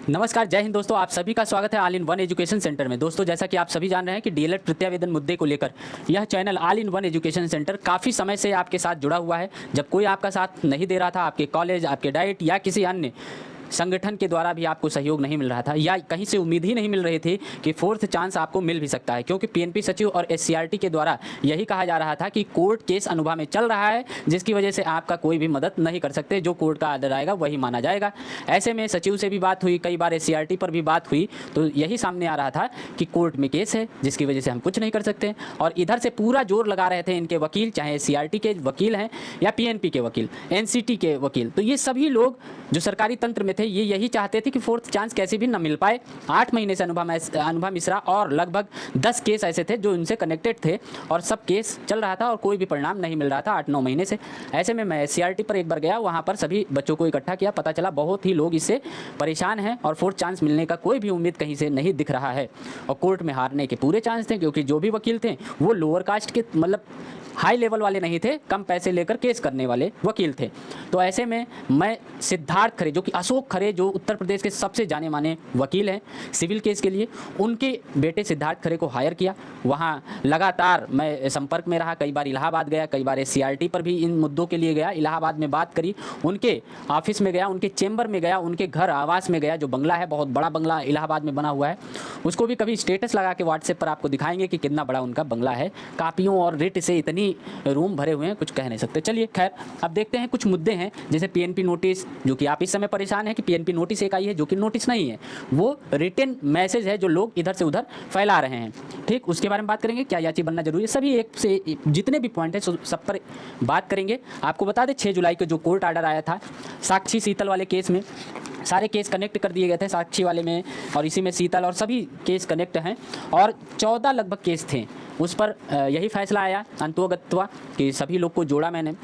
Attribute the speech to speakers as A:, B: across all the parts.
A: नमस्कार, जय हिंद दोस्तों। आप सभी का स्वागत है all in one education centre में। दोस्तों, जैसा कि आप सभी जान रहे हैं कि डीएलएड प्रत्यावेदन मुद्दे को लेकर यह channel all in one education centre काफ़ी समय से आपके साथ जुड़ा हुआ है। जब कोई आपका साथ नहीं दे रहा था, आपके कॉलेज, आपके डाइट या किसी अन्य संगठन के द्वारा भी आपको सहयोग नहीं मिल रहा था या कहीं से उम्मीद ही नहीं मिल रही थी कि फोर्थ चांस आपको मिल भी सकता है, क्योंकि पीएनपी सचिव और एससीईआरटी के द्वारा यही कहा जा रहा था कि कोर्ट केस अनुभव में चल रहा है, जिसकी वजह से आपका कोई भी मदद नहीं कर सकते। जो कोर्ट का आर्डर आएगा वही माना जाएगा। ऐसे में सचिव से भी बात हुई, कई बार एससीईआरटी पर भी बात हुई, तो यही सामने आ रहा था कि कोर्ट में केस है जिसकी वजह से हम कुछ नहीं कर सकते। और इधर से पूरा जोर लगा रहे थे इनके वकील, चाहे एससीईआरटी के वकील हैं या पीएनपी के वकील, एनसीटी के वकील, तो ये सभी लोग जो सरकारी तंत्र में थे ये यही चाहते थे कि फोर्थ चांस कैसे भी न मिल पाए। 8 महीने से अनुभव मिश्रा और लगभग 10 केस ऐसे थे जो उनसे कनेक्टेड थे और सब केस चल रहा था और कोई भी परिणाम नहीं मिल रहा था 8-9 महीने से। ऐसे में मैं एससीईआरटी पर एक बार गया, वहाँ पर सभी बच्चों को इकट्ठा किया, पता चला बहुत ही लोग इससे परेशान हैं और फोर्थ चांस मिलने का कोई भी उम्मीद कहीं से नहीं दिख रहा है। और कोर्ट में हारने के पूरे चांस थे, क्योंकि जो भी वकील थे वो लोअर कास्ट के, मतलब हाई लेवल वाले नहीं थे, कम पैसे लेकर केस करने वाले वकील थे। तो ऐसे में मैं सिद्धार्थ खरे, जो कि अशोक खरे, जो उत्तर प्रदेश के सबसे जाने माने वकील हैं सिविल केस के लिए, उनके बेटे सिद्धार्थ खरे को हायर किया। वहाँ लगातार मैं संपर्क में रहा, कई बार इलाहाबाद गया, कई बार एससीईआरटी पर भी इन मुद्दों के लिए गया, इलाहाबाद में बात करी, उनके ऑफिस में गया, उनके चेंबर में गया, उनके घर आवास में गया, जो बंगला है, बहुत बड़ा बंगला इलाहाबाद में बना हुआ है। उसको भी कभी स्टेटस लगा के व्हाट्सएप पर आपको दिखाएंगे कि कितना बड़ा उनका बंगला है। कापियों और रिट से इतनी रूम भरे हुए हैं, कुछ कह नहीं सकते। चलिए खैर, अब देखते हैं कुछ मुद्दे हैं, जैसे पीएनपी नोटिस, जो कि आप इस समय परेशान है कि पीएनपी नोटिस एक आई है, जो कि नोटिस नहीं है, वो रिटन मैसेज है जो लोग इधर से उधर फैला रहे हैं। ठीक, उसके बारे में बात करेंगे, क्या याची बनना जरूरी है, सभी एक से जितने भी पॉइंट है सब पर बात करेंगे। आपको बता दें 6 जुलाई को जो कोर्ट ऑर्डर आया था साक्षी शीतल वाले केस में, सारे केस कनेक्ट कर दिए गए थे साक्षी वाले में, और इसी में शीतल और सभी केस कनेक्ट हैं, और 14 लगभग केस थे। उस पर यही फैसला आया अंतोगत्वा कि सभी लोग को जोड़ा मैंने,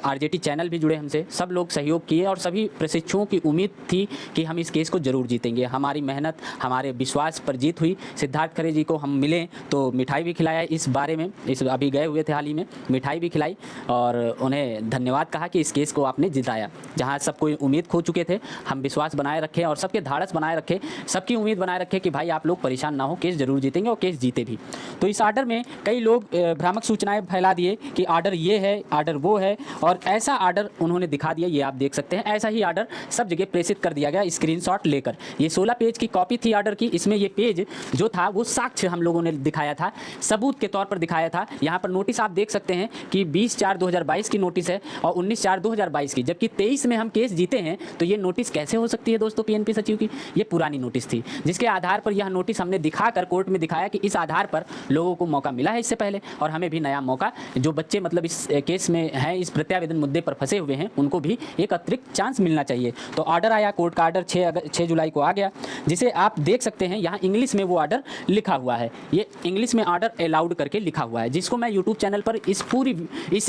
A: आरजेटी चैनल भी जुड़े हमसे, सब लोग सहयोग किए और सभी प्रशिक्षुओं की उम्मीद थी कि हम इस केस को ज़रूर जीतेंगे। हमारी मेहनत, हमारे विश्वास पर जीत हुई। सिद्धार्थ खरे जी को हम मिले तो मिठाई भी खिलाया, इस बारे में इस अभी गए हुए थे हाल ही में, मिठाई भी खिलाई और उन्हें धन्यवाद कहा कि इस केस को आपने जिताया। जहाँ सब कोई उम्मीद खो चुके थे, हम विश्वास बनाए रखे और सबके धाड़स बनाए रखे, सबकी उम्मीद बनाए रखे कि भाई आप लोग परेशान ना हो, केस जरूर जीतेंगे, और केस जीते भी। तो इस आर्डर में कई लोग भ्रामक सूचनाएं फैला दिए कि आर्डर ये है, आर्डर वो है, और ऐसा आर्डर उन्होंने दिखा दिया, ये आप देख सकते हैं। ऐसा ही आर्डर सब जगह प्रेषित कर दिया गया स्क्रीनशॉट लेकर। ये 16 पेज की कॉपी थी आर्डर की। इसमें ये पेज जो था वो साक्ष्य हम लोगों ने दिखाया था, सबूत के तौर पर दिखाया था। यहाँ पर नोटिस आप देख सकते हैं कि 20/4/2022 की नोटिस है और 19/4/2022 की, जबकि 23 में हम केस जीते हैं। तो ये नोटिस कैसे हो सकती है दोस्तों पीएनपी सचिव की? ये पुरानी नोटिस थी, जिसके आधार पर यह नोटिस हमने दिखाकर कोर्ट में दिखाया कि इस आधार पर लोगों को मौका मिला है इससे पहले, और हमें भी नया मौका, जो बच्चे मतलब इस केस में हैं, इस प्रत्यावेदन मुद्दे पर फंसे हुए हैं, उनको भी एक अतिरिक्त चांस मिलना चाहिए। तो ऑर्डर आया, कोर्ट का ऑर्डर 6 जुलाई को आ गया, जिसे आप देख सकते हैं यहाँ इंग्लिश में वो ऑर्डर लिखा हुआ है। ये इंग्लिश में ऑर्डर अलाउड करके लिखा हुआ है, जिसको मैं यूट्यूब चैनल पर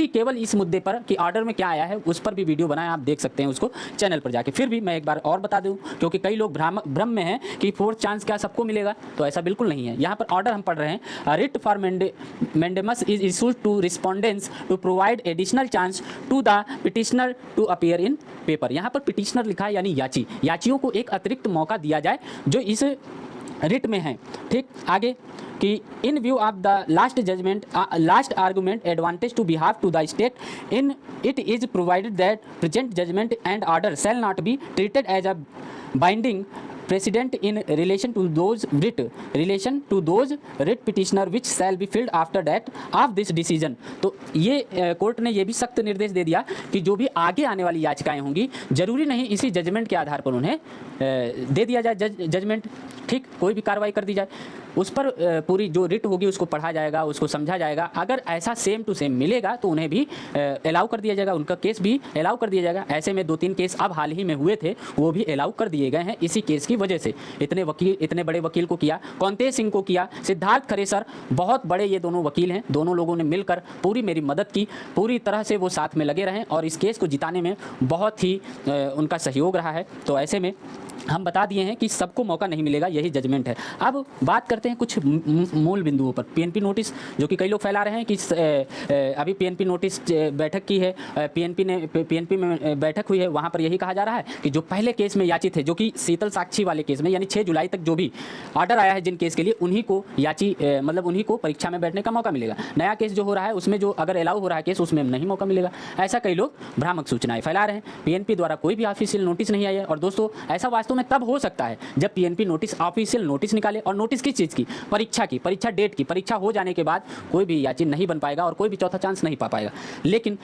A: केवल इस मुद्दे पर कि ऑर्डर में क्या आया है उस पर भी वीडियो बनाया, आप देख सकते हैं उसको चैनल पर जाके। फिर भी मैं एक बार और बता दूं, क्योंकि कई लोग भ्रम में हैं कि फोर्थ चांस क्या सबको मिलेगा, तो ऐसा बिल्कुल नहीं है। यहाँ पर ऑर्डर हम पढ़ रहे हैं, writ for mandamus is issued to respondents to provide additional chance to the petitioner to appear in paper। यहाँ पर पिटिशनर लिखा है, यानी याचियों को एक अतिरिक्त मौका दिया जाए जो इस रिट में है। ठीक, आगे कि in view of the last argument advantage to behalf to the state in it is provided that present judgment and order shall not be treated as a binding precedent in relation to those writ petitioner which shall be filled after that of this decision। तो ये court ने ये भी सख्त निर्देश दे दिया कि जो भी आगे आने वाली याचिकाएं होंगी, जरूरी नहीं इसी जजमेंट के आधार पर उन्हें दे दिया जाए जजमेंट। ठीक, कोई भी कार्रवाई कर दी जाए, उस पर पूरी जो रिट होगी उसको पढ़ा जाएगा, उसको समझा जाएगा। अगर ऐसा सेम टू सेम मिलेगा तो उन्हें भी अलाउ कर दिया जाएगा, उनका केस भी अलाउ कर दिया जाएगा। ऐसे में 2-3 केस अब हाल ही में हुए थे, वो भी अलाउ कर दिए गए हैं इसी केस की वजह से। इतने बड़े वकील को किया, कौनतेज सिंह को किया, सिद्धार्थ खरे सर, बहुत बड़े ये दोनों वकील हैं। दोनों लोगों ने मिलकर पूरी मेरी मदद की, पूरी तरह से वो साथ में लगे रहें और इस केस को जिताने में बहुत ही उनका सहयोग रहा है। तो ऐसे में हम बता दिए हैं कि सबको मौका नहीं मिलेगा, यही जजमेंट है। अब बात करते हैं कुछ मूल बिंदुओं पर। पीएनपी नोटिस जो कि कई लोग फैला रहे हैं कि अभी पीएनपी नोटिस बैठक की है, पीएनपी में बैठक हुई है, वहाँ पर यही कहा जा रहा है कि जो पहले केस में याचित है, जो कि शीतल साक्षी वाले केस में, यानी 6 जुलाई तक जो भी ऑर्डर आया है जिन केस के लिए, उन्हीं को मतलब उन्हीं को परीक्षा में बैठने का मौका मिलेगा। नया केस जो हो रहा है उसमें जो अगर अलाउ हो रहा है केस, उसमें नहीं मौका मिलेगा। ऐसा कई लोग भ्रामक सूचनाएं फैला रहे हैं। पीएनपी द्वारा कोई भी ऑफिशियल नोटिस नहीं आई है। और दोस्तों ऐसा वास्तव में तब हो सकता है जब पीएनपी नोटिस ऑफिशियल नोटिस निकाले, और नोटिस किस चीज़ की, परीक्षा डेट की। परीक्षा हो जाने के बाद कोई भी याची नहीं बन पाएगा और कोई भी चौथा चांस नहीं पा पाएगा। लेकिन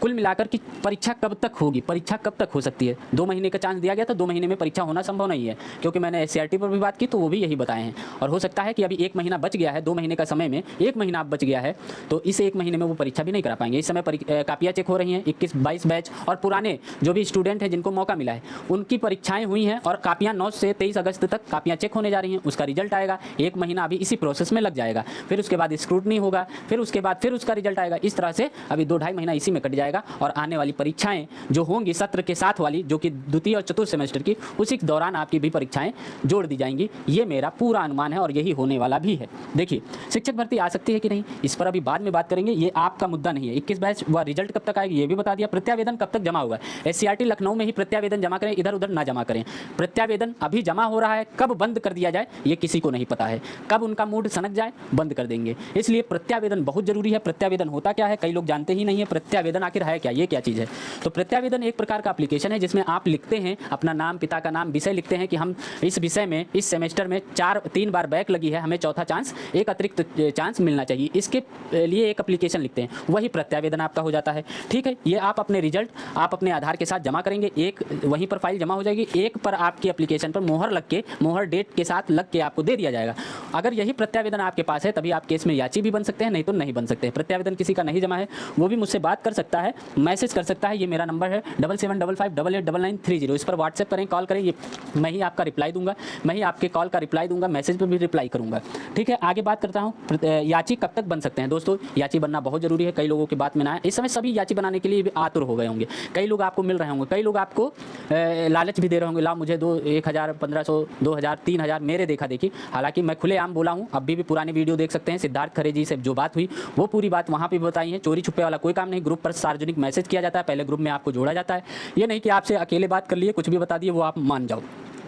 A: कुल मिलाकर कि परीक्षा कब तक होगी, परीक्षा कब तक हो सकती है? 2 महीने का चांस दिया गया था, 2 महीने में परीक्षा होना संभव नहीं है, क्योंकि मैंने एससीईआरटी पर भी बात की तो वो भी यही बताए हैं। और हो सकता है कि अभी 1 महीना बच गया है, 2 महीने का समय में 1 महीना अब बच गया है, तो इस 1 महीने में वो परीक्षा भी नहीं करा पाएंगे। इस समय कापियाँ चेक हो रही हैं, 21-22 बैच और पुराने जो भी स्टूडेंट हैं जिनको मौका मिला है उनकी परीक्षाएँ हुई हैं और कापियाँ 9 से 23 अगस्त तक कापियाँ चेक होने जा रही हैं। उसका रिजल्ट आएगा, 1 महीना अभी इसी प्रोसेस में लग जाएगा, फिर उसके बाद स्क्रूटनी होगा, फिर उसके बाद फिर उसका रिजल्ट आएगा। इस तरह से अभी 2-2.5 महीना इसी में कट जाएगा और आने वाली परीक्षाएं जो होंगी सत्र के साथ वाली, जो कि द्वितीय और चतुर्थ सेमेस्टर की, उसी के दौरान आपकी भी परीक्षाएं जोड़ दी जाएंगी। ये मेरा पूरा अनुमान है और यही होने वाला भी है। देखिए, शिक्षक भर्ती आ सकती है कि नहीं, इस पर अभी बाद में बात करेंगे, ये आपका मुद्दा नहीं है। 21 बैच व रिजल्ट कब तक आएगी ये भी बता दिया। प्रत्यावेदन कब तक जमा होगा, एससीईआरटी लखनऊ में ही प्रत्यावेदन जमा करें, इधर उधर ना जमा करें। प्रत्यावेदन अभी जमा हो रहा है, कब बंद कर दिया जाए ये किसी को नहीं पता है, कब उनका मूड सनक जाए बंद कर देंगे। इसलिए प्रत्यावेदन बहुत जरूरी है। प्रत्यावेदन होता क्या है, कई लोग जानते ही नहीं है। प्रत्यावेदन आखिर है क्या, ये क्या चीज़ है? तो प्रत्यावेदन एक प्रकार का एप्लीकेशन है जिसमें आप लिखते हैं अपना नाम, पिता का नाम, विषय लिखते हैं कि हम इस विषय में इस सेमेस्टर में 3 बार बैक लगी है, हमें चौथा चांस, एक अतिरिक्त चांस मिलना चाहिए, इसके लिए एक एप्लीकेशन लिखते हैं, वही प्रत्यावेदन आपका हो जाता है। ठीक है, ये आप अपने रिजल्ट आप अपने आधार के साथ जमा करेंगे, एक वहीं पर फाइल जमा हो जाएगी, एक पर आपकी एप्लीकेशन पर मोहर लग के, मोहर डेट के साथ लग के आपको दे दिया जाएगा। अगर यही प्रत्यावेदन आपके पास है तभी आप केस में याची भी बन सकते हैं, नहीं तो नहीं बन सकते। प्रत्यावेदन किसी का नहीं जमा है वो भी मुझसे बात कर सकता है, मैसेज कर सकता है। ये मेरा नंबर है 7755889930। इस पर व्हाट्सएप करें, कॉल करें, ये मैं ही आपका रिप्लाई दूंगा, मैं ही आपके कॉल का रिप्लाई दूंगा, मैसेज पर भी रिप्लाई करूंगा। ठीक है, आगे बात करता हूँ, याची कब तक बन सकते हैं। दोस्तों याची बनना बहुत जरूरी है, कई लोगों की बात में ना है। इस समय सभी याची बनाने के लिए आतुर हो गए होंगे, कई लोग आपको मिल रहे होंगे, कई लोग आपको लालच भी दे रहे होंगे, ला मुझे 1000, 1500, 2000, 3000 मेरे देखा देखी। हालांकि मैं खुलेआम बोला हूँ, अभी भी पुरानी वीडियो देख सकते हैं, सिद्धार्थ खरे जी से जो बात हुई वो पूरी बात वहाँ पर बताई है। चोरी छुपे वाला कोई काम नहीं, ग्रुप पर सार्वजनिक मैसेज किया जाता है, पहले ग्रुप में आपको जोड़ा जाता है। ये नहीं कि आपसे अकेले बात कर लिए, कुछ भी बता दिए वो आप मान जाओ।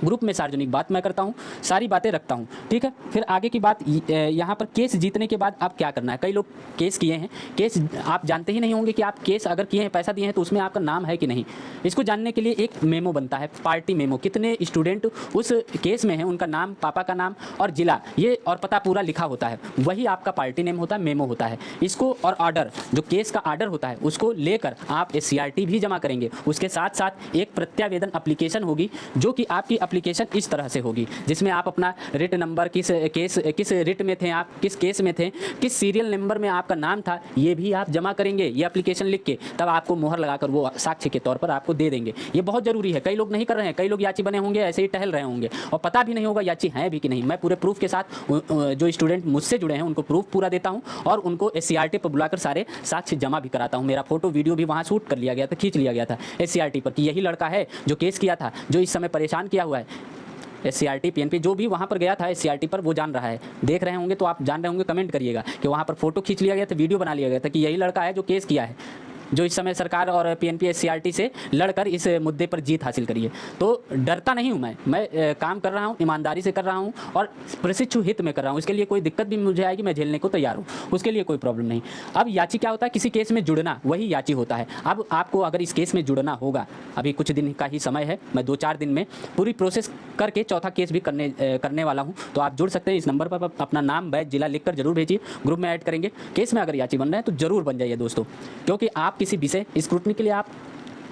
A: ग्रुप में सार्वजनिक बात मैं करता हूँ, सारी बातें रखता हूँ। ठीक है, फिर आगे की बात, यहाँ पर केस जीतने के बाद आप क्या करना है। कई लोग केस किए हैं, केस आप जानते ही नहीं होंगे कि आप केस अगर किए हैं, पैसा दिए हैं, तो उसमें आपका नाम है कि नहीं। इसको जानने के लिए एक मेमो बनता है, पार्टी मेमो। कितने स्टूडेंट उस केस में हैं, उनका नाम, पापा का नाम और जिला, ये और पता पूरा लिखा होता है, वही आपका पार्टी नेम होता है, मेमो होता है। इसको और ऑर्डर, जो केस का ऑर्डर होता है, उसको लेकर आप एससीईआरटी भी जमा करेंगे। उसके साथ साथ एक प्रत्यावेदन एप्लीकेशन होगी, जो कि आपकी एप्लीकेशन इस तरह से होगी, जिसमें आप अपना रिट नंबर, किस रिट में थे आप, किस केस में थे, किस सीरियल नंबर में आपका नाम था, ये भी आप जमा करेंगे, ये एप्लीकेशन लिख के। तब आपको मोहर लगाकर वो साक्ष्य के तौर पर आपको दे देंगे। ये बहुत जरूरी है, कई लोग नहीं कर रहे हैं, कई लोग याची बने होंगे, ऐसे ही टहल रहे होंगे और पता भी नहीं होगा याची है भी कि नहीं। मैं पूरे प्रूफ के साथ जो स्टूडेंट मुझसे जुड़े हैं उनको प्रूफ पूरा देता हूँ और उनको एससीईआरटी पर बुलाकर सारे साक्ष्य जमा भी कराता हूँ। मेरा फोटो वीडियो भी वहाँ शूट कर लिया गया था, खींच लिया गया था एससीईआरटी पर, कि यही लड़का है जो केस किया था, जो इस समय परेशान किया हुआ है। एससीईआरटी, पीएनपी जो भी वहाँ पर गया था एससीईआरटी पर, वो जान रहा है। देख रहे होंगे तो आप जान रहे होंगे, कमेंट करिएगा कि वहाँ पर फोटो खींच लिया गया था, वीडियो बना लिया गया था कि यही लड़का है जो केस किया है, जो इस समय सरकार और पीएनपी एससीईआरटी से लड़कर इस मुद्दे पर जीत हासिल करी है। तो डरता नहीं हूँ मैं काम कर रहा हूँ, ईमानदारी से कर रहा हूँ और प्रशिक्षु हित में कर रहा हूँ। इसके लिए कोई दिक्कत भी मुझे आएगी, मैं झेलने को तैयार हूँ, उसके लिए कोई प्रॉब्लम नहीं। अब याची क्या होता है, किसी केस में जुड़ना, वही याची होता है। अब आपको अगर इस केस में जुड़ना होगा, अभी कुछ दिन का ही समय है, मैं 2-4 दिन में पूरी प्रोसेस करके चौथा केस भी करने वाला हूँ, तो आप जुड़ सकते हैं। इस नंबर पर अपना नाम, बैच, जिला लिख कर जरूर भेजिए, ग्रुप में ऐड करेंगे। केस में अगर याची बन रहे हैं तो जरूर बन जाइए दोस्तों, क्योंकि आप किसी विषय स्क्रूटनी के लिए आप,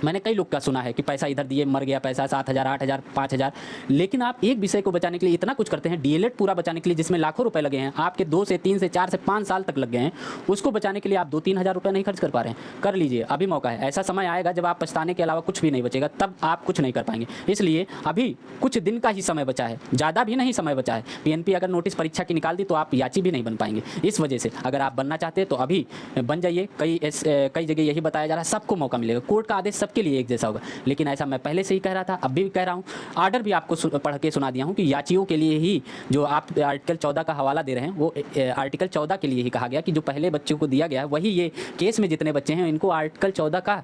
A: मैंने कई लोग का सुना है कि पैसा इधर दिए मर गया पैसा, 7,000, 8,000, 5,000, लेकिन आप एक विषय को बचाने के लिए इतना कुछ करते हैं, डीएलएड पूरा बचाने के लिए जिसमें लाखों रुपए लगे हैं, आपके 2 से 3 से 4 से 5 साल तक लग गए हैं, उसको बचाने के लिए आप 2-3 हज़ार रुपये नहीं खर्च कर पा रहे हैं। कर लीजिए, अभी मौका है। ऐसा समय आएगा जब आप पछताने के अलावा कुछ भी नहीं बचेगा, तब आप कुछ नहीं कर पाएंगे। इसलिए अभी कुछ दिन का ही समय बचा है, ज़्यादा भी नहीं समय बचा है। पीएनपी अगर नोटिस परीक्षा की निकाल दी तो आप याची भी नहीं बन पाएंगे। इस वजह से अगर आप बनना चाहते हैं तो अभी बन जाइए। कई जगह यही बताया जा रहा है, सबको मौका मिलेगा। कोर्ट का आदेश सब सबके लिए एक जैसा होगा, लेकिन ऐसा मैं पहले से ही कह रहा था, अब भी कह रहा हूँ। आर्डर भी आपको पढ़ के सुना दिया हूँ कि याचियों के लिए ही, जो आप आर्टिकल 14 का हवाला दे रहे हैं, वो आर्टिकल 14 के लिए ही कहा गया कि जो पहले बच्चों को दिया गया है वही ये केस में जितने बच्चे हैं इनको आर्टिकल 14 का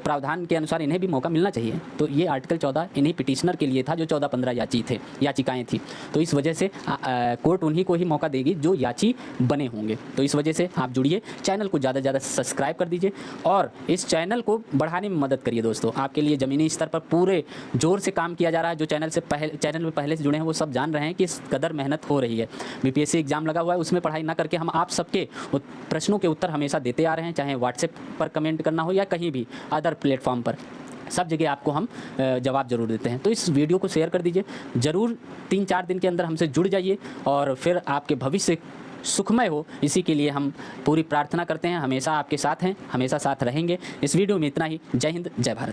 A: प्रावधान के अनुसार इन्हें भी मौका मिलना चाहिए। तो ये आर्टिकल 14 इन्हीं पिटिशनर के लिए था जो 14-15 याचिकाएँ थी। तो इस वजह से कोर्ट उन्हीं को ही मौका देगी जो याची बने होंगे। तो इस वजह से आप जुड़िए, चैनल को ज़्यादा से ज़्यादा सब्सक्राइब कर दीजिए और इस चैनल को बढ़ाने में मदद करिए दोस्तों। आपके लिए ज़मीनी स्तर पर पूरे जोर से काम किया जा रहा है। जो चैनल में पहले से जुड़े हैं वो सब जान रहे हैं कि इस कदर मेहनत हो रही है। बीपीएससी एग्जाम लगा हुआ है, उसमें पढ़ाई ना करके हम आप सबके प्रश्नों के उत्तर हमेशा देते आ रहे हैं, चाहे व्हाट्सएप पर कमेंट करना हो या कहीं भी अदर प्लेटफॉर्म पर, सब जगह आपको हम जवाब ज़रूर देते हैं। तो इस वीडियो को शेयर कर दीजिए, ज़रूर 3-4 दिन के अंदर हमसे जुड़ जाइए और फिर आपके भविष्य सुखमय हो, इसी के लिए हम पूरी प्रार्थना करते हैं। हमेशा आपके साथ हैं, हमेशा साथ रहेंगे। इस वीडियो में इतना ही। जय हिंद, जय भारत।